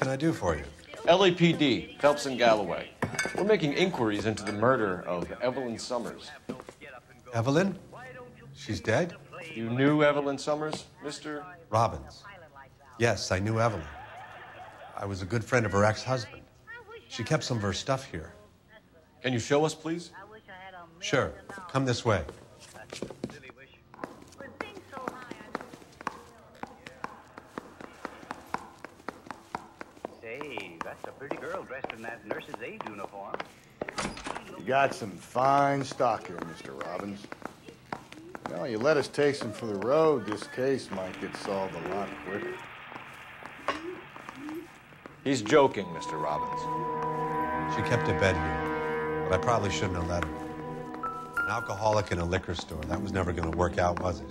can I do for you? LAPD, Phelps and Galloway. We're making inquiries into the murder of Evelyn Summers. Evelyn? She's dead? You knew Evelyn Summers, Mr. Robbins. Yes, I knew Evelyn. I was a good friend of her ex-husband. She kept some of her stuff here. Can you show us, please? Sure. Come this way. Say, that's a pretty girl dressed in that nurse's aide uniform. You got some fine stock here, Mr. Robbins. Well, you let us take some for the road, this case might get solved a lot quicker. He's joking, Mr. Robbins. She kept a bed here, but I probably shouldn't have let her. An alcoholic in a liquor store, that was never going to work out, was it?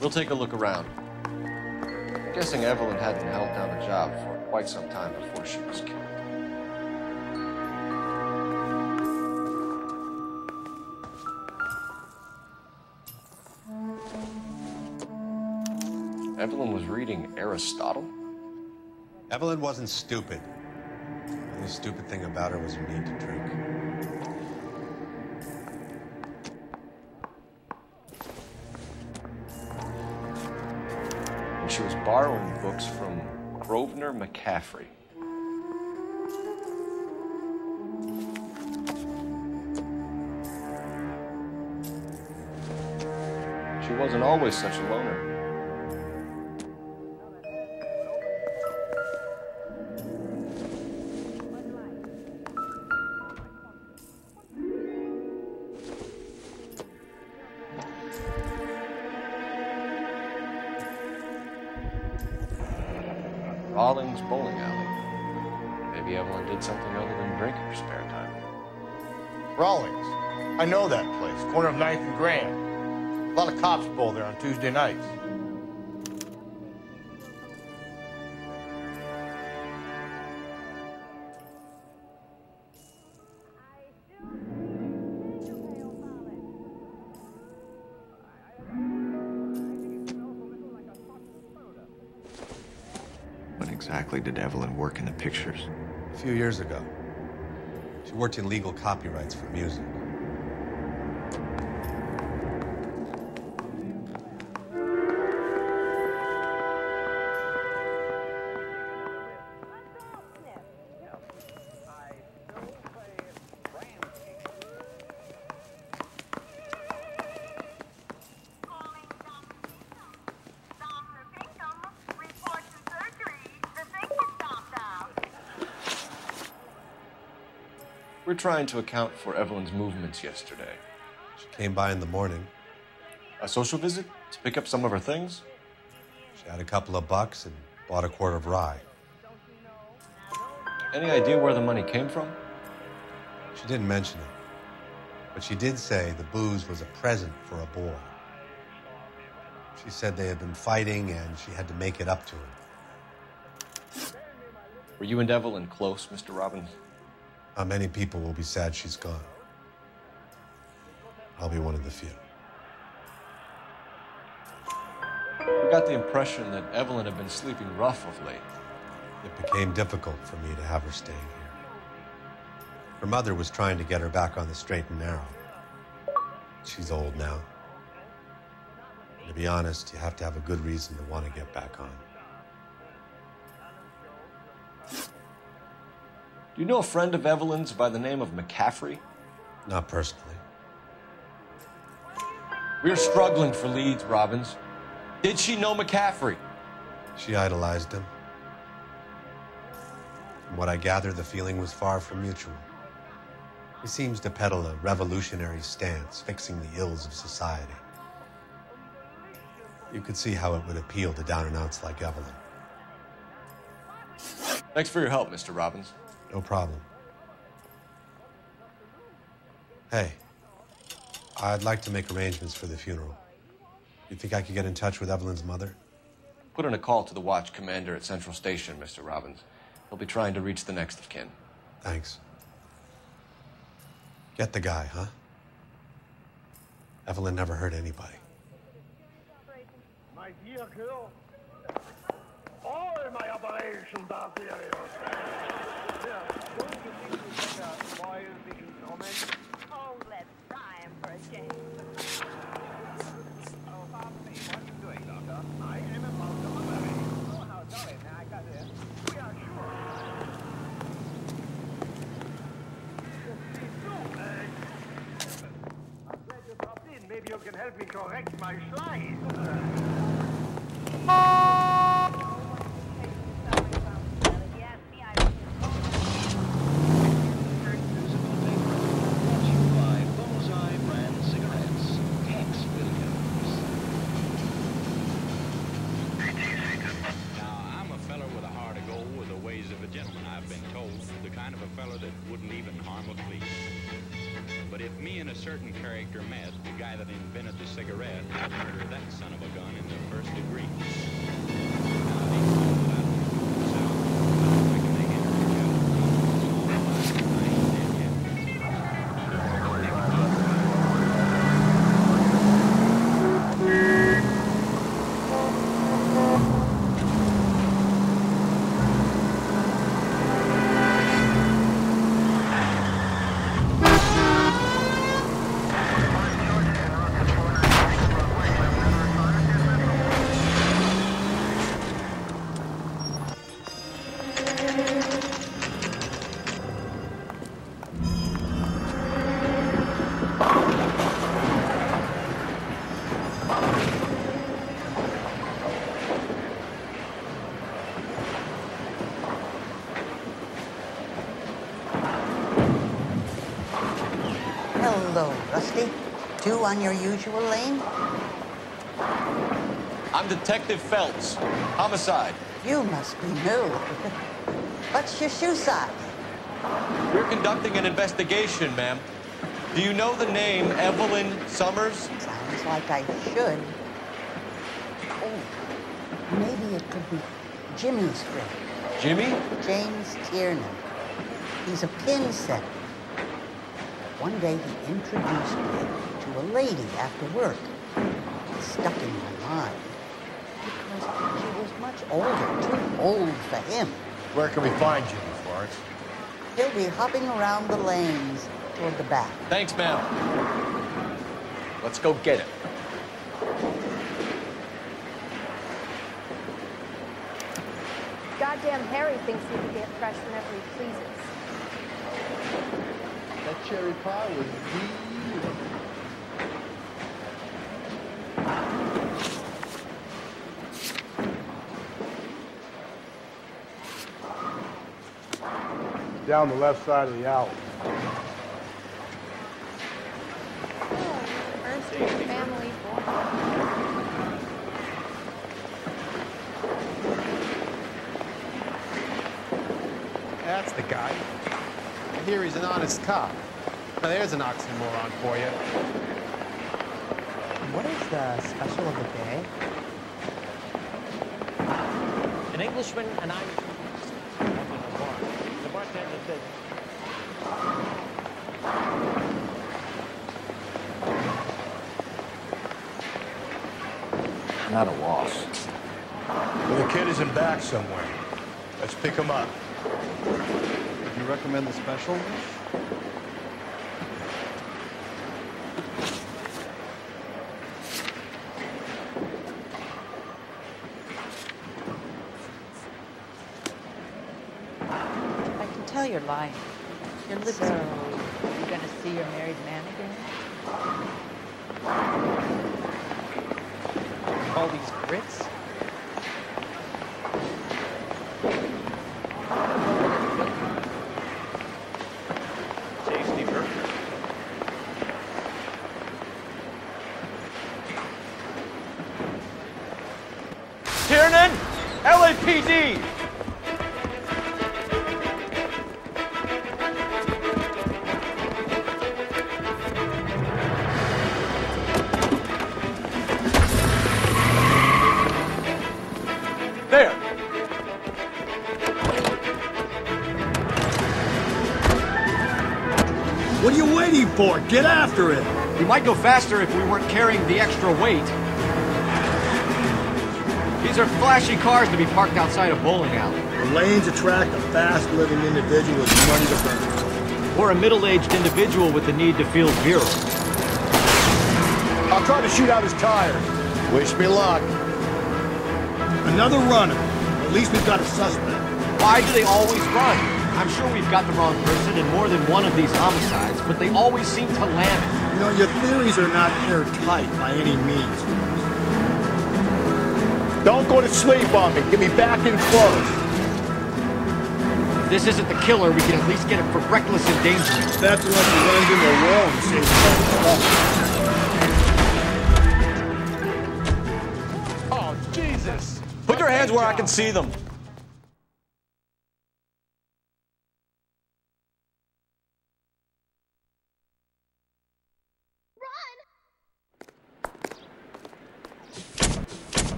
We'll take a look around. I'm guessing Evelyn hadn't held down a job for quite some time before she was killed. Evelyn was reading Aristotle? Evelyn wasn't stupid. The only stupid thing about her was her need to drink. And she was borrowing books from Grosvenor McCaffrey. She wasn't always such a loner. Rawlings Bowling Alley. Maybe Evelyn did something other than drink in her spare time. Rawlings. I know that place, corner of 9th and Grand. A lot of cops bowl there on Tuesday nights. When exactly did Evelyn work in the pictures? A few years ago. She worked in legal copyrights for music. We're trying to account for Evelyn's movements yesterday. She came by in the morning. A social visit to pick up some of her things? She had a couple of bucks and bought a quart of rye. Any idea where the money came from? She didn't mention it, but she did say the booze was a present for a boy. She said they had been fighting and she had to make it up to him. Were you and Evelyn close, Mr. Robbins? How many people will be sad she's gone? I'll be one of the few. We got the impression that Evelyn had been sleeping rough of late. It became difficult for me to have her staying here. Her mother was trying to get her back on the straight and narrow. She's old now. And to be honest, you have to have a good reason to want to get back on. Do you know a friend of Evelyn's by the name of McCaffrey? Not personally. We're struggling for leads, Robbins. Did she know McCaffrey? She idolized him. From what I gather, the feeling was far from mutual. He seems to peddle a revolutionary stance, fixing the ills of society. You could see how it would appeal to down-and-outs like Evelyn. Thanks for your help, Mr. Robbins. No problem. Hey, I'd like to make arrangements for the funeral. You think I could get in touch with Evelyn's mother? Put in a call to the watch commander at Central Station, Mr. Robbins. He'll be trying to reach the next of kin. Thanks. Get the guy, huh? Evelyn never hurt anybody. My dear girl, all my operation, Dartharius. Yeah, don't you think you better spoil the instrument? Oh, let's try him for a change. Oh, pardon me. What are you doing, Doctor? I am about to operate. Oh, how jolly. May I cut in? We are sure. Yes, please do. I'm glad you dropped in. Maybe you can help me correct my slide. Yes, the Now, I'm a feller with a heart of gold with the ways of a gentleman, I've been told. The kind of a feller that wouldn't even harm a flea. But if me and a certain character met, the guy that invented the cigarette, I'd murder that son of a gun in the first degree. Now, these people that I don't know myself, I don't reckon they enter the job. I ain't dead yet. Hello, Rusty. Two on your usual lane? I'm Detective Phelps. Homicide. You must be new. What's your shoe size? We're conducting an investigation, ma'am. Do you know the name Evelyn Summers? Sounds like I should. Oh, maybe it could be Jimmy's friend, Jimmy? James Tiernan. He's a pin setter. One day he introduced me to a lady after work. It stuck in my mind because she was much older, too old for him. Where can we find Jimmy, Florence? He'll be hopping around the lanes toward the back. Thanks, ma'am. Let's go get it. goddamn Harry thinks he can get fresh whenever he pleases. That cherry pie was beautiful. Down the left side of the alley. Ernst and family. That's the guy. I hear he's an honest cop. Now there's an oxymoron for you. What is the special of the day? An Englishman and Irishman up in a bar. The bartender said, I'm at a loss. Well, the kid is in back somewhere. Let's pick him up. Would you recommend the special dish? I can tell you're lying. Your lips are... you're gonna see your married man again? All these grits? tasty burger. Tiernan! LAPD! There! What are you waiting for? Get after it! We might go faster if we weren't carrying the extra weight. These are flashy cars to be parked outside a bowling alley. The lanes attract a fast-living individual with money to burn. Or a middle-aged individual with the need to feel virile. I'll try to shoot out his tire. Wish me luck. Another runner. At least we've got a suspect. Why do they always run? I'm sure we've got the wrong person in more than one of these homicides, but they always seem to land it. You know, your theories are not airtight by any means. Don't go to sleep on me. Get me back in close. If this isn't the killer, we can at least get it for reckless endangerment. That's what he runs into a wall and saves stuff. Oh, Jesus! Put your hands where I can see them.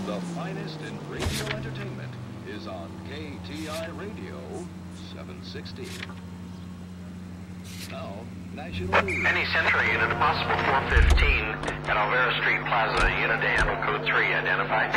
The finest in radio entertainment is on KTI Radio 760. Now, national news. Any Century unit, possible 415 at Alvera Street Plaza, unit to handle code 3 identified.